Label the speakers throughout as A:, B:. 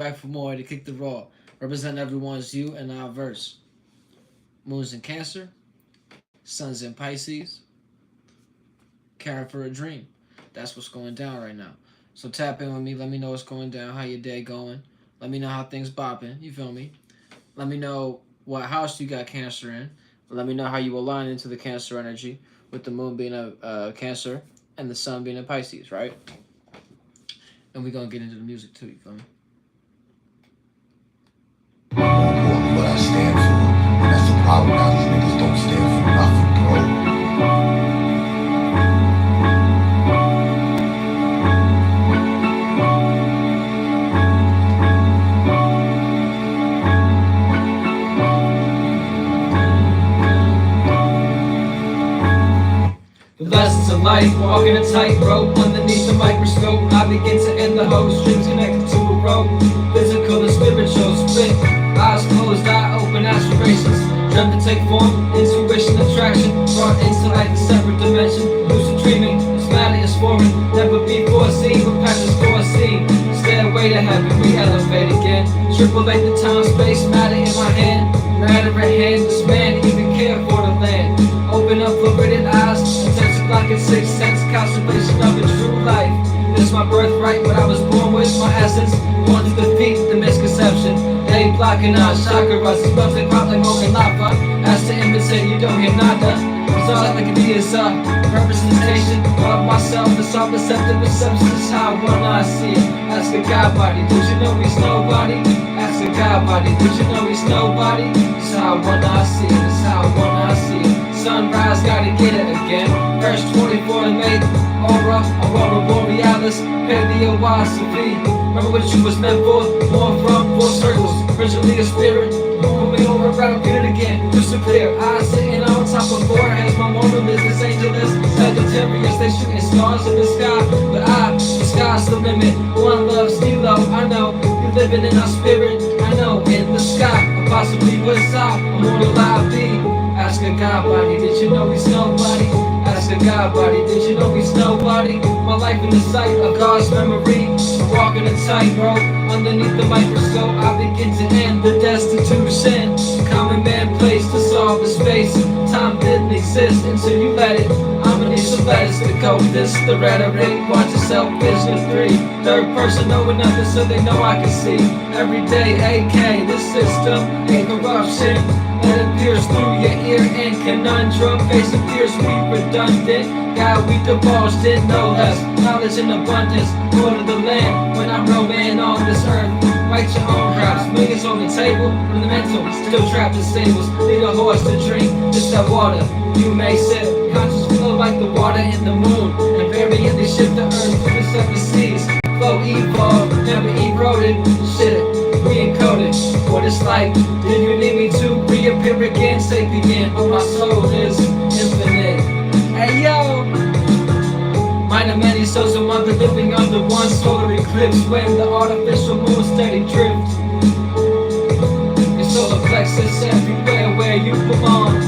A: back for more to kick the raw. Represent everyone's you and our verse. Moon's in Cancer, Sun's in Pisces, caring for a dream. That's what's going down right now. So tap in with me. Let me know what's going down, how your day going. Let me know how things bopping. You feel me? Let me know what house you got Cancer in. Let me know how you align into the Cancer energy with the moon being a Cancer and the sun being a Pisces, right? And we're going to get into the music too, you feel me?
B: What I stand for. And that's the problem now. These niggas don't stand for nothing, bro.
C: The lessons of life, walking a tightrope underneath the microscope. I begin to end the host, strings connected to a rope. Physical and spiritual, split. Eyes closed, eye open, aspirations. Dream to take form, intuition, attraction. Brought into like a separate dimension. Lucid dreaming, this matter is foreign. Never be foreseen, but practice foreseen. Stairway to heaven, we elevate again. Triple eight the time, space, matter in my hand. Matter at hand, this man even care for the land. Open up fluoridated eyes, attention blocking sixth sense, conservation of a true life. This is my birthright, what I was born with, my essence. Born to defeat the misconception. They blocking eyes, chakras, it's bubbling, pop like molten lava. As to imitate, you don't hear nada. So all I can be is a representation of myself. It's all perceptive perception, is how one I see it. Ask a God body, did you know he's nobody? Ask a God body, did you know he's nobody? It's how one I see it, it's how one I see it. Sunrise, gotta get it again. Verse 24 and May, Aurora Borealis, Paleophilosophy. Remember what you was meant for, born from four circles. Originally a spirit, pull me over, right, I'll get it again. Crystal clear, eyes sitting on top of four heads. My moral is this Angeles, Sagittarius, they shooting stars in the sky. But the sky's the limit. One love, Stilo, I know, you're living in our spirit. I know, in the sky, or possibly what's up, immortal I be. Ask a God body, did you know he's nobody? Ask a God body, did you know he's nobody? My life in the sight of God's memory. Walking a tightrope underneath the microscope. I begin to end the destitution. Common man place to solve the space. Time didn't exist until you let it. I'ma need some letters to cope this. The rhetoric, watch yourself, vision 3. Third person knowing nothing so they know I can see. Every day, AK, this system ain't corruption. Let it pierce through your ear and conundrum. Face appears we redundant. God, we divulged it, no less. Knowledge in abundance, Lord of the land. When I'm roaming on this earth, write your own raps. Millions on the table, from the mental, still trapped in stables. Need a horse to drink, just that water. You may sip, conscious flow like the water in the moon. And variantly shift the earth through the seven seas. Flow evolve, never eroded. Shit, re-encoded. What it's like, did you need me to reappear again? Sapient, but my soul is infinite. Hey yo! Minor many souls of mother living under one solar eclipse. When the artificial moon steady drift. Your solar plexus everywhere where you belong.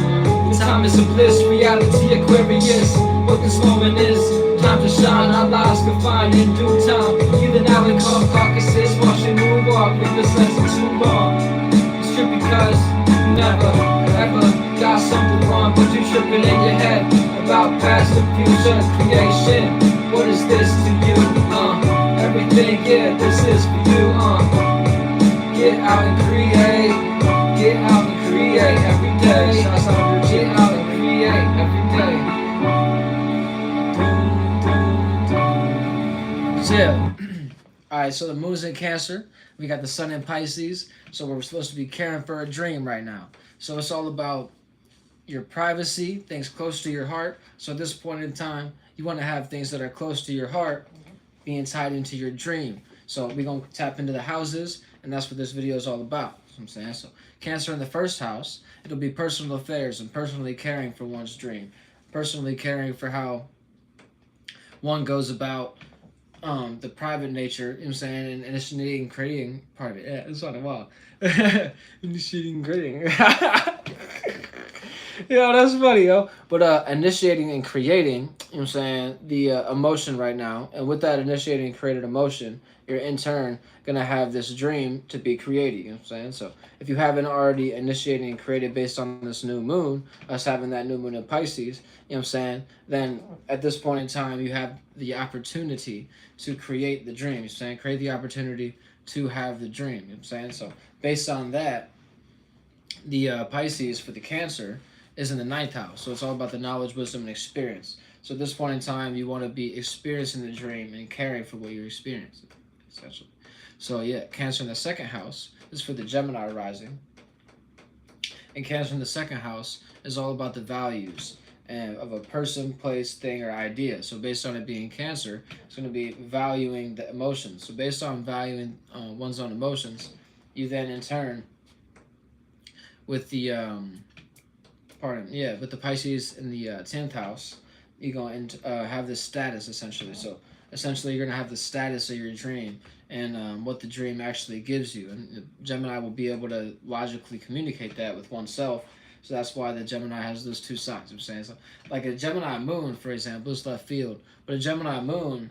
C: Time is a bliss, reality Aquarius. What this moment is, time to shine. Our lives confined in due time. Even now we call caucuses, watching moonwalk. Leave this lesson too long. It's true because you never, ever got something wrong, but you tripping in your head about past and future creation. What is this to you? Everything, yeah, this is for you. Get out and create. Get out and create every day. Get out and create every day.
A: So yeah. Alright, so the moon's in Cancer. We got the sun in Pisces. So we're supposed to be caring for a dream right now. So it's all about your privacy, things close to your heart. So at this point in time, you want to have things that are close to your heart being tied into your dream. So we're going to tap into the houses, and that's what this video is all about. That's what I'm saying. So Cancer in the first house, it'll be personal affairs and personally caring for one's dream. Personally caring for how one goes about the private nature, you know what I'm saying, and initiating, creating part of it. Yeah, it's on the wall. Initiating, creating. Yo, that's funny, yo. But initiating and creating, you know what I'm saying, the emotion right now. And with that initiating and created emotion, you're in turn gonna have this dream to be created. You know what I'm saying? So if you haven't already initiated and created based on this new moon, us having that new moon in Pisces, you know what I'm saying? Then at this point in time, you have the opportunity to create the dream. You know what I'm saying? Create the opportunity to have the dream. You know what I'm saying? So based on that, the Pisces for the Cancer is in the ninth house. So it's all about the knowledge, wisdom, and experience. So at this point in time, you want to be experiencing the dream and caring for what you're experiencing, essentially. So yeah, Cancer in the second house is for the Gemini rising. And Cancer in the second house is all about the values and of a person, place, thing, or idea. So based on it being Cancer, it's going to be valuing the emotions. So based on valuing one's own emotions, you then in turn with the with the Pisces in the 10th house, you're going to have this status essentially. So essentially, you're going to have the status of your dream and what the dream actually gives you. And Gemini will be able to logically communicate that with oneself. So that's why the Gemini has those two signs. I'm saying, so like a Gemini moon, for example, is left field, but a Gemini moon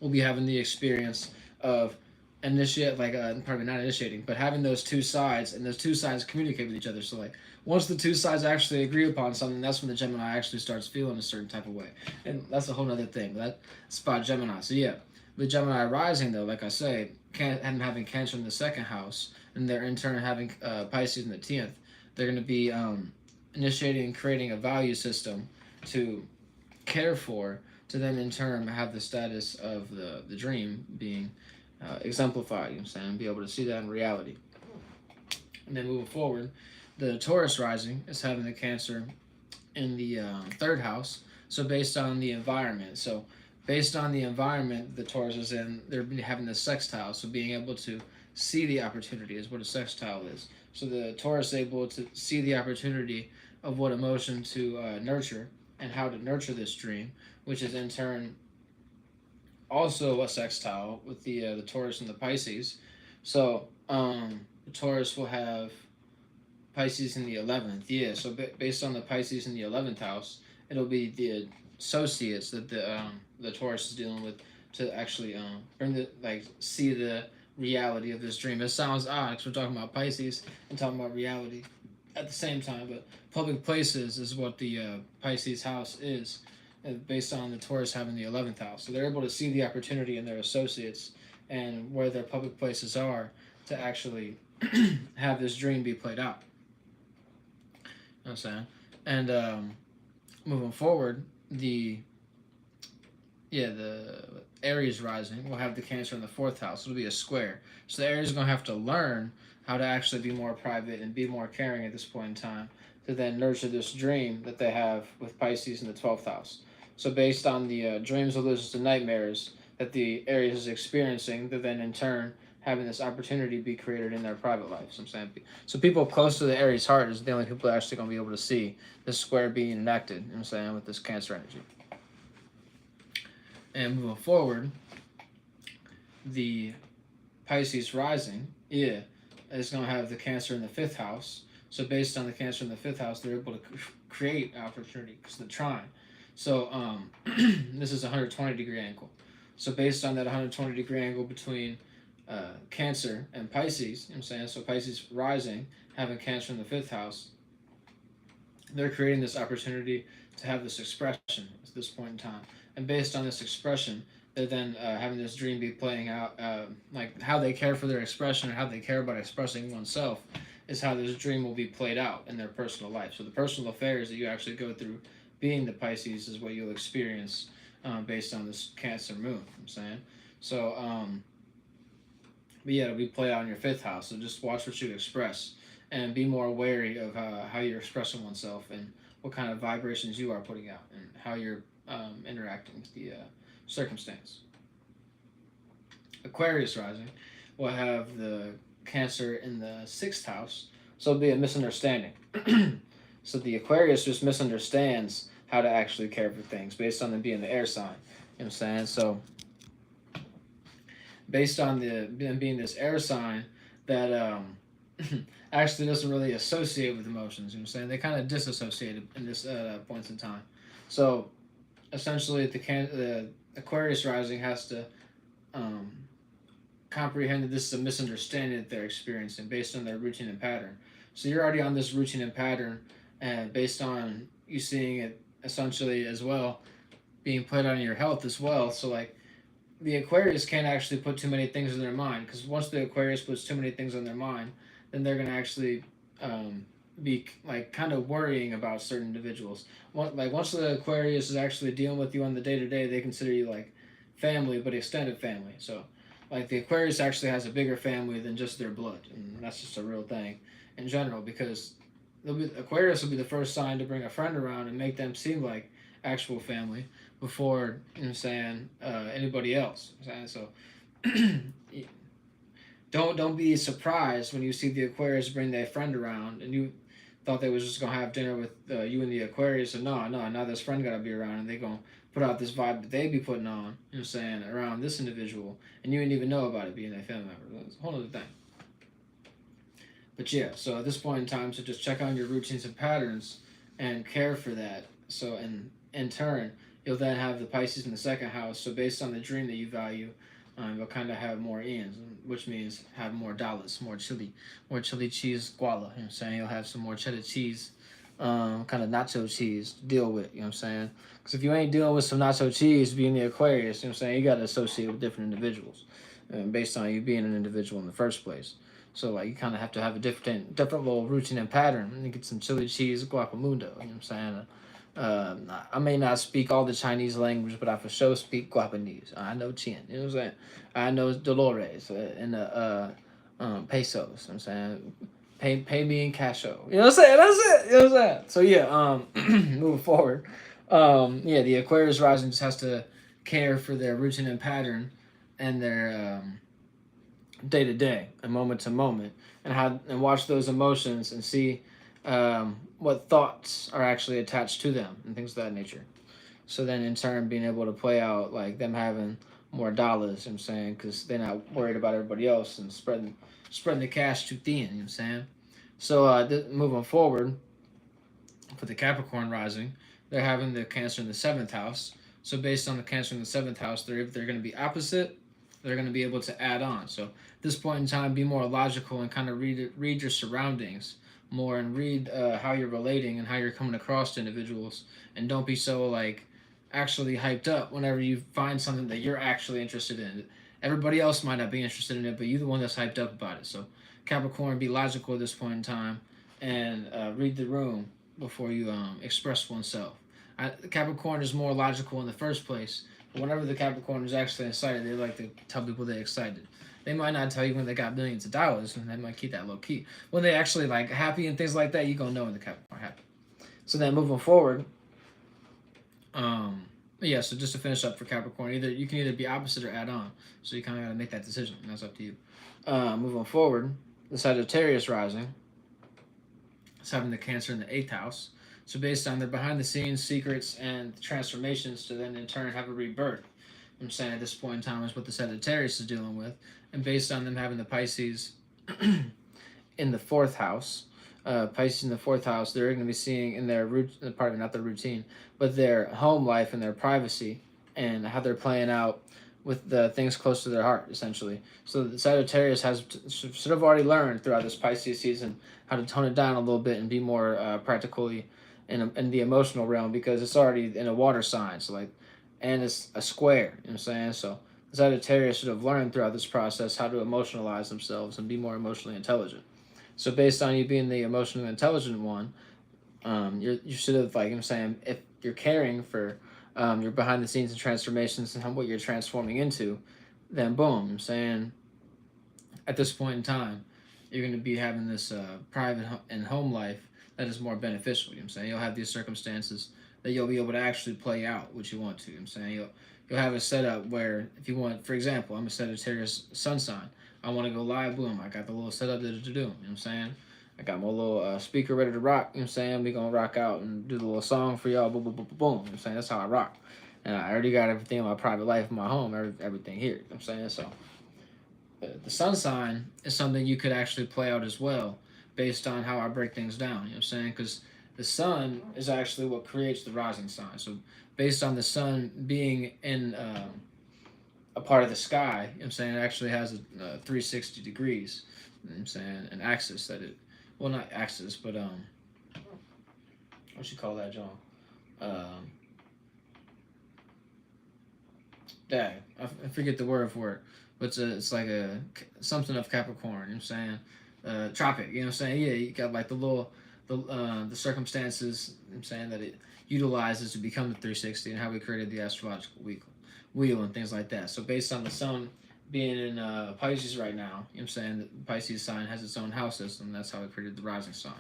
A: will be having the experience of probably not initiating, but having those two sides, and those two sides communicate with each other. So like once the two sides actually agree upon something, that's when the Gemini actually starts feeling a certain type of way, and that's a whole other thing. That's about Gemini. So yeah, the Gemini rising though, like I say, having Cancer in the second house, and they're in turn having Pisces in the 10th, they're going to be initiating and creating a value system to care for, to then in turn have the status of the dream being exemplified, you know what I'm saying, be able to see that in reality. And then moving forward, the Taurus rising is having the Cancer in the third house. So based on the environment, the Taurus is in, they're having the sextile. So being able to see the opportunity is what a sextile is. So the Taurus is able to see the opportunity of what emotion to nurture and how to nurture this dream, which is in turn also a sextile with the Taurus and the Pisces. So the Taurus will have Pisces in the 11th. Yeah, so based on the Pisces in the 11th house, it'll be the associates that the Taurus is dealing with to actually see the reality of this dream. It sounds odd because we're talking about Pisces and talking about reality at the same time, but public places is what the Pisces house is, based on the Taurus having the 11th house. So they're able to see the opportunity in their associates and where their public places are to actually have this dream be played out. You know what I'm saying? And moving forward, the Aries rising will have the Cancer in the 4th house. It'll be a square. So the Aries is going to have to learn how to actually be more private and be more caring at this point in time to then nurture this dream that they have with Pisces in the 12th house. So based on the dreams, illusions, and nightmares that the Aries is experiencing, that then in turn having this opportunity be created in their private life. So I'm saying, so people close to the Aries heart is the only people that are actually going to be able to see this square being enacted. You know what I'm saying, with this Cancer energy. And moving forward, the Pisces rising, is going to have the Cancer in the 5th house. So based on the Cancer in the 5th house, they're able to create opportunity because the trine. So this is a 120-degree angle. So based on that 120-degree angle between Cancer and Pisces, you know what I'm saying? So Pisces rising, having Cancer in the 5th house, they're creating this opportunity to have this expression at this point in time. And based on this expression, they're then having this dream be playing out, like how they care for their expression and how they care about expressing oneself is how this dream will be played out in their personal life. So the personal affairs that you actually go through being the Pisces is what you'll experience based on this Cancer moon, you know what I'm saying? So, but yeah, it'll be played out in your 5th house. So just watch what you express and be more wary of how you're expressing oneself and what kind of vibrations you are putting out and how you're interacting with the circumstance. Aquarius rising will have the Cancer in the 6th house, so it'll be a misunderstanding. So the Aquarius just misunderstands how to actually care for things based on them being the air sign. You know what I'm saying? So based on them being this air sign that actually doesn't really associate with emotions. You know what I'm saying? They kind of disassociate in this points in time. So essentially, the Aquarius rising has to um, comprehend that this is a misunderstanding that they're experiencing based on their routine and pattern. So you're already on this routine and pattern, and based on you seeing it essentially as well being put on your health as well. So like the Aquarius can't actually put too many things in their mind, because once the Aquarius puts too many things on their mind, then they're gonna actually be like kind of worrying about certain individuals. Like once the Aquarius is actually dealing with you on the day to day, they consider you like family, but extended family. So like the Aquarius actually has a bigger family than just their blood, and that's just a real thing in general, because Aquarius will be the first sign to bring a friend around and make them seem like actual family before, you know what I'm saying, anybody else. You know what I'm saying? So don't be surprised when you see the Aquarius bring their friend around and you thought they was just gonna have dinner with you and the Aquarius, and no, now this friend gotta be around and they gonna put out this vibe that they be putting on, you know what I'm saying, around this individual, and you didn't even know about it being their family member. That's a whole other thing. But yeah, so at this point in time, so just check on your routines and patterns and care for that. So in turn, you'll then have the Pisces in the second house. So based on the dream that you value, you'll kind of have more ends, which means have more dollars, more chili cheese guala. You know what I'm saying? You'll have some more cheddar cheese, kind of nacho cheese to deal with. You know what I'm saying? Because if you ain't dealing with some nacho cheese being the Aquarius, you know what I'm saying, you got to associate with different individuals, based on you being an individual in the first place. So like you kind of have to have a different little routine and pattern. And you get some chili cheese guacamundo. You know what I'm saying? I may not speak all the Chinese language, but I for sure speak Guapanese. I know Chin. You know what I'm saying? I know Dolores and the pesos. You know what I'm saying? Pay me in casho. You know what I'm saying? That's it. You know what I'm saying? So yeah, moving forward. Yeah, the Aquarius rising just has to care for their routine and pattern and their day to day and moment to moment, and watch those emotions and see what thoughts are actually attached to them and things of that nature. So then in turn being able to play out like them having more dollars, you know what I'm saying, because they're not worried about everybody else and spreading the cash too thin, you know what I'm saying. So moving forward for the Capricorn rising, they're having the Cancer in the seventh house. So based on the Cancer in the seventh house, they're going to be opposite. They're going to be able to add on. So at this point in time, be more logical and kind of read your surroundings more, and read how you're relating and how you're coming across to individuals, and don't be so like actually hyped up whenever you find something that you're actually interested in. Everybody else might not be interested in it, but you're the one that's hyped up about it. So Capricorn, be logical at this point in time, and read the room before you express oneself. Capricorn is more logical in the first place, but whenever the Capricorn is actually excited, they like to tell people they're excited. They might not tell you when they got millions of dollars, and they might keep that low key. When they actually like happy and things like that, you gonna know when the Capricorn happy. So then moving forward, yeah. So just to finish up for Capricorn, you can either be opposite or add on. So you kind of gotta make that decision, and that's up to you. Moving forward, the Sagittarius rising is having the Cancer in the eighth house. So based on their behind the scenes secrets and transformations to then in turn have a rebirth. I'm saying at this point in time is what the Sagittarius is dealing with, and based on them having the Pisces in the fourth house, Pisces in the fourth house, they're going to be seeing in their pardon, not their routine, but their home life and their privacy and how they're playing out with the things close to their heart, essentially. So the Sagittarius should have already learned throughout this Pisces season how to tone it down a little bit and be more practically in the emotional realm, because it's already in a water sign. So like, and it's a square, you know what I'm saying? So the Sagittarius should have learned throughout this process how to emotionalize themselves and be more emotionally intelligent. So based on you being the emotionally intelligent one, you should have, like I'm saying, if you're caring for your behind the scenes and transformations and what you're transforming into, then boom, I'm saying at this point in time, you're going to be having this private and home life that is more beneficial. You know what I'm saying? You'll have these circumstances that you'll be able to actually play out what you want to. You know what I'm saying? You'll have a setup where if you want, for example, I'm a Sagittarius sun sign. I want to go live, boom, I got the little setup to do. You know what I'm saying? I got my little speaker ready to rock. You know what I'm saying? We gonna rock out and do the little song for y'all. Boom, boom, boom, boom, boom. You know what I'm saying? That's how I rock. And I already got everything in my private life, in my home, everything here. You know what I'm saying? So the sun sign is something you could actually play out as well based on how I break things down. You know what I'm saying? Because the sun is actually what creates the rising sign. So based on the sun being a part of the sky. You know what I'm saying? It actually has a 360 degrees. You know what I'm saying? An axis that it, well, not axis, but what you call that, John? Um, Dang, I forget the word for it, but it's like a something of Capricorn. You know what I'm saying? Tropic. You know what I'm saying? Yeah, you got like the circumstances. You know what I'm saying that it utilizes to become the 360 and how we created the astrological wheel and things like that. So based on the sun being in Pisces right now, you know what I'm saying the Pisces sign has its own house system. That's how it created the rising sign.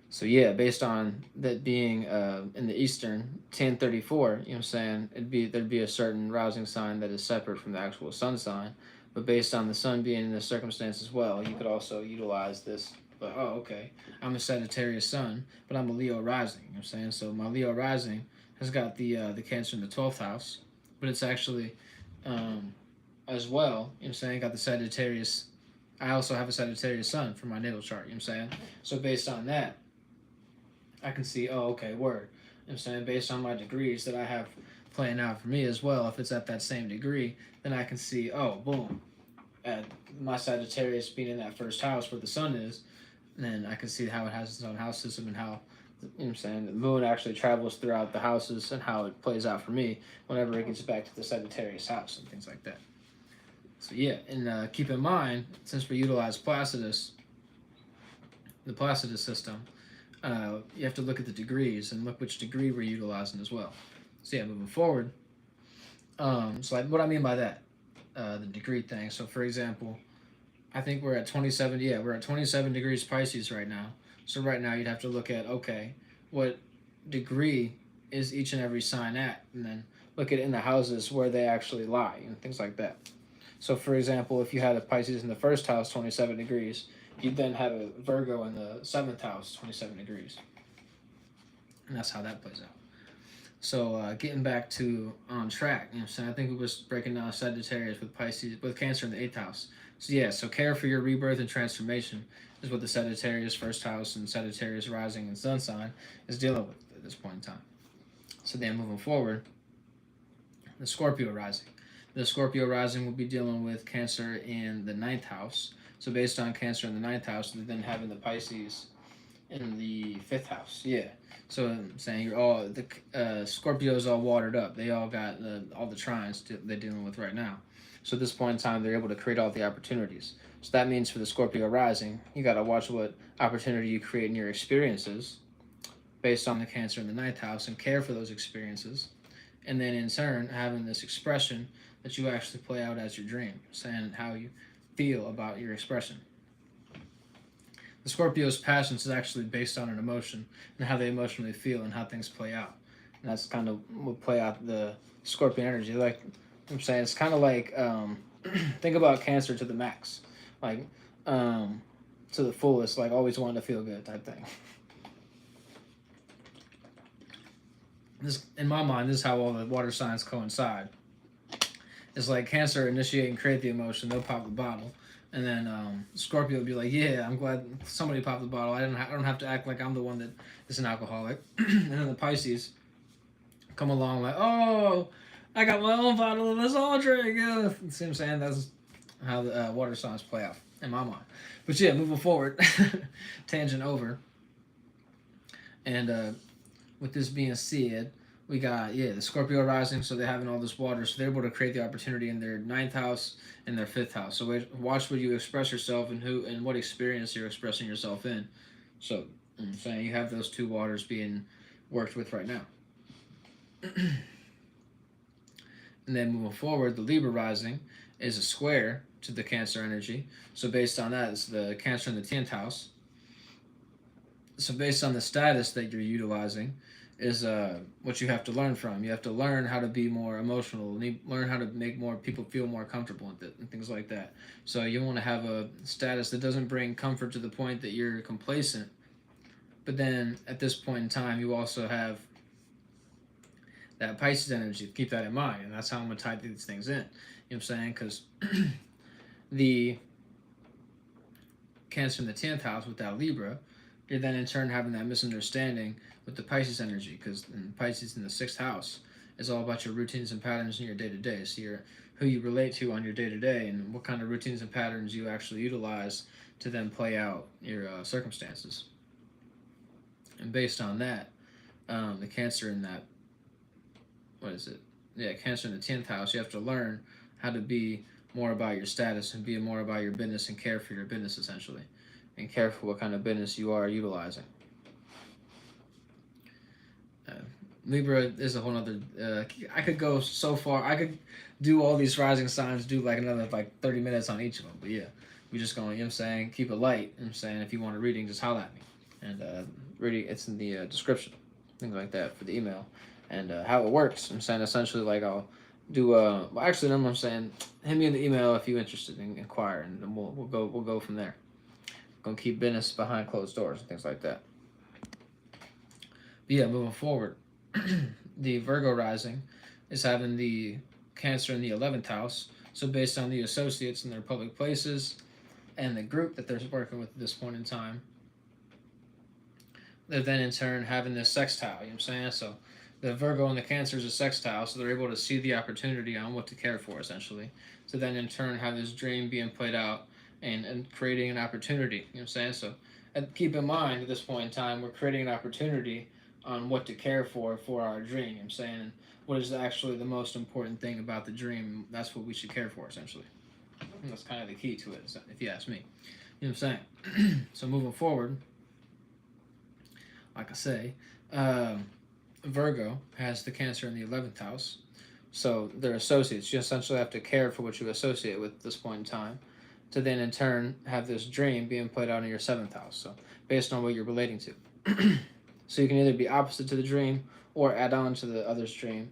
A: So yeah, based on that being in the Eastern 1034, you know what I'm saying, there'd be a certain rousing sign that is separate from the actual sun sign, but based on the sun being in this circumstance as well, you could also utilize this. But oh, okay, I'm a Sagittarius sun, but I'm a Leo rising. You know what I'm saying? So my Leo rising has got the Cancer in the 12th house, but it's actually as well. You know what I'm saying? Got the Sagittarius. I also have a Sagittarius sun for my natal chart. You know what I'm saying? So based on that, I can see, oh, okay, word. You know what I'm saying? Based on my degrees that I have playing out for me as well, if it's at that same degree, then I can see, oh, boom, at my Sagittarius being in that first house where the sun is, then I can see how it has its own house system and how, you know what I'm saying, the moon actually travels throughout the houses and how it plays out for me whenever it gets back to the Sagittarius house and things like that. So, yeah, and keep in mind, since we utilize Placidus, the Placidus system, you have to look at the degrees and look which degree we're utilizing as well. So yeah, moving forward. So like what I mean by that, the degree thing. So for example, I think we're at 27. Yeah, we're at 27 degrees Pisces right now. So right now you'd have to look at, okay, what degree is each and every sign at, and then look at it in the houses where they actually lie and things like that. So for example, if you had a Pisces in the first house, 27 degrees, you then have a Virgo in the 7th house, 27 degrees. And that's how that plays out. So getting back to on track, you know what I'm saying? I think we was breaking down Sagittarius with Pisces, with Cancer in the 8th house. So yeah, so care for your rebirth and transformation is what the Sagittarius first house and Sagittarius rising and sun sign is dealing with at this point in time. So then moving forward, the Scorpio rising. The Scorpio rising will be dealing with Cancer in the 9th house. So based on Cancer in the 9th house, and then having the Pisces in the 5th house. Yeah. So I'm saying you're all the Scorpios all watered up. They all got all the trines they're dealing with right now. So at this point in time, they're able to create all the opportunities. So that means for the Scorpio rising, you got to watch what opportunity you create in your experiences based on the Cancer in the 9th house and care for those experiences. And then in turn, having this expression that you actually play out as your dream, saying how you feel about your expression. The Scorpio's passions is actually based on an emotion and how they emotionally feel and how things play out. And that's kind of what play out the Scorpion energy. Like I'm saying, it's kind of like think about Cancer to the max, like to the fullest, like always wanting to feel good type thing. This, in my mind, this is how all the water signs coincide. It's like Cancer initiate and create the emotion, they'll pop the bottle. And then Scorpio would be like, yeah, I'm glad somebody popped the bottle. I don't have to act like I'm the one that is an alcoholic. And then the Pisces come along like, oh, I got my own bottle and let's all drink. Yeah. See what I'm saying? That's how the water signs play out in my mind. But yeah, moving forward, tangent over. And with this being said, we got the Scorpio rising, so they're having all this water, so they're able to create the opportunity in their 9th house and their 5th house. So watch what you express yourself and who and what experience you're expressing yourself in. So I'm saying you have those two waters being worked with right now. And then moving forward, the Libra rising is a square to the Cancer energy. So based on that, it's the Cancer in the 10th house. So based on the status that you're utilizing, is what you have to learn from. You have to learn how to be more emotional, learn how to make more people feel more comfortable with it, and things like that. So you want to have a status that doesn't bring comfort to the point that you're complacent. But then at this point in time, you also have that Pisces energy. Keep that in mind, and that's how I'm going to tie these things in. You know what I'm saying? Because the Cancer in the 10th house with that Libra, you're then in turn having that misunderstanding with the Pisces energy, because Pisces in the 6th house is all about your routines and patterns in your day-to-day. So you're who you relate to on your day-to-day, and what kind of routines and patterns you actually utilize to then play out your circumstances. And based on that, the Cancer in that, what is it? Yeah, Cancer in the 10th house, you have to learn how to be more about your status and be more about your business and care for your business, essentially, and care for what kind of business you are utilizing. Libra is a whole nother. I could go so far. I could do all these rising signs, do like another like 30 minutes on each of them. But yeah, we just going. You know what I'm saying, keep it light. You know what I'm saying, if you want a reading, just holler at me. And reading, it's in the description, things like that for the email, and how it works. I'm saying essentially like I'll do. Well, actually, no, I'm saying hit me in the email if you're interested in inquire, and then we'll go from there. Gonna keep business behind closed doors and things like that. But yeah, moving forward. The Virgo rising is having the Cancer in the 11th house. So based on the associates in their public places and the group that they're working with at this point in time, they're then in turn having this sextile. You know what I'm saying? So the Virgo and the Cancer is a sextile, so they're able to see the opportunity on what to care for, essentially. So then in turn have this dream being played out and creating an opportunity. You know what I'm saying? So keep in mind at this point in time, we're creating an opportunity on what to care for our dream. You know what I'm saying? And what is actually the most important thing about the dream? That's what we should care for, essentially. And that's kind of the key to it, if you ask me. You know what I'm saying? So moving forward, like I say, Virgo has the Cancer in the 11th house. So they're associates. You essentially have to care for what you associate with at this point in time, to then in turn have this dream being played out in your 7th house. So based on what you're relating to. So you can either be opposite to the dream or add on to the other's dream. You know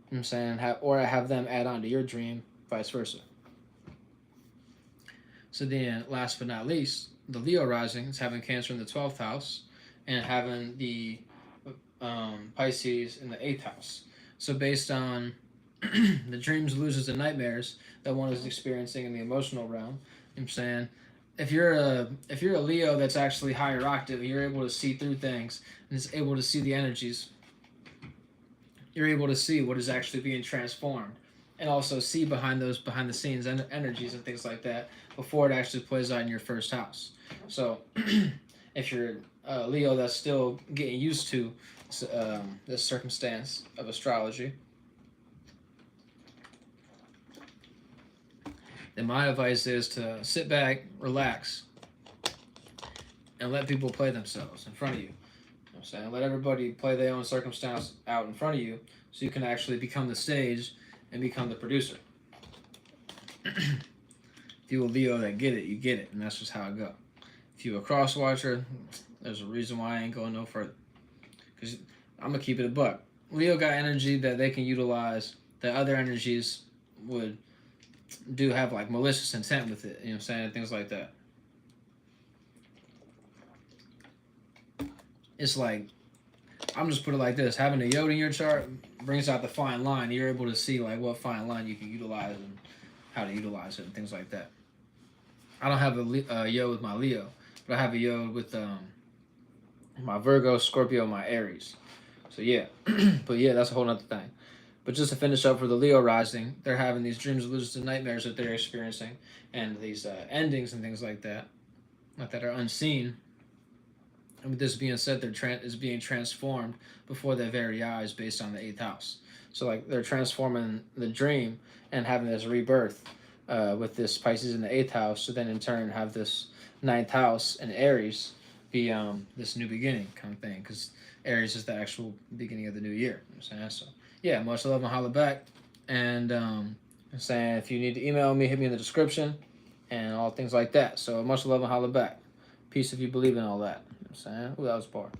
A: what I'm saying? Or have them add on to your dream, vice versa. So then, last but not least, the Leo rising is having Cancer in the 12th house and having the Pisces in the 8th house. So based on the dreams, illusions, and nightmares that one is experiencing in the emotional realm, you know what I'm saying? If you're a Leo that's actually higher octave, you're able to see through things and is able to see the energies. You're able to see what is actually being transformed, and also see behind the scenes energies and things like that before it actually plays out in your first house. So, if you're a Leo that's still getting used to this circumstance of astrology, then my advice is to sit back, relax, and let people play themselves in front of you. You know what I'm saying? Let everybody play their own circumstance out in front of you so you can actually become the stage and become the producer. If you're a Leo that get it, you get it, and that's just how it go. If you're a cross watcher, there's a reason why I ain't going no further. Because I'm going to keep it a buck. Leo got energy that they can utilize that other energies would do have like malicious intent with it, you know what I'm saying, things like that. It's like, I'm just put it like this: having a Yod in your chart brings out the fine line. You're able to see like what fine line you can utilize and how to utilize it and things like that. I don't have a Yod with my Leo, but I have a Yod with my Virgo, Scorpio, my Aries. So yeah, but yeah, that's a whole nother thing. But just to finish up for the Leo rising, they're having these dreams, illusions, and nightmares that they're experiencing, and these endings and things like that are unseen. And with this being said, is being transformed before their very eyes based on the 8th house. So like they're transforming the dream and having this rebirth with this Pisces in the 8th house, to then in turn have this 9th house in Aries be this new beginning kind of thing, because Aries is the actual beginning of the new year. You know what I'm saying? So yeah, much love and holla back. And I'm saying if you need to email me, hit me in the description and all things like that. So much love and holla back. Peace if you believe in all that. You know what I'm saying? Ooh, that was bar.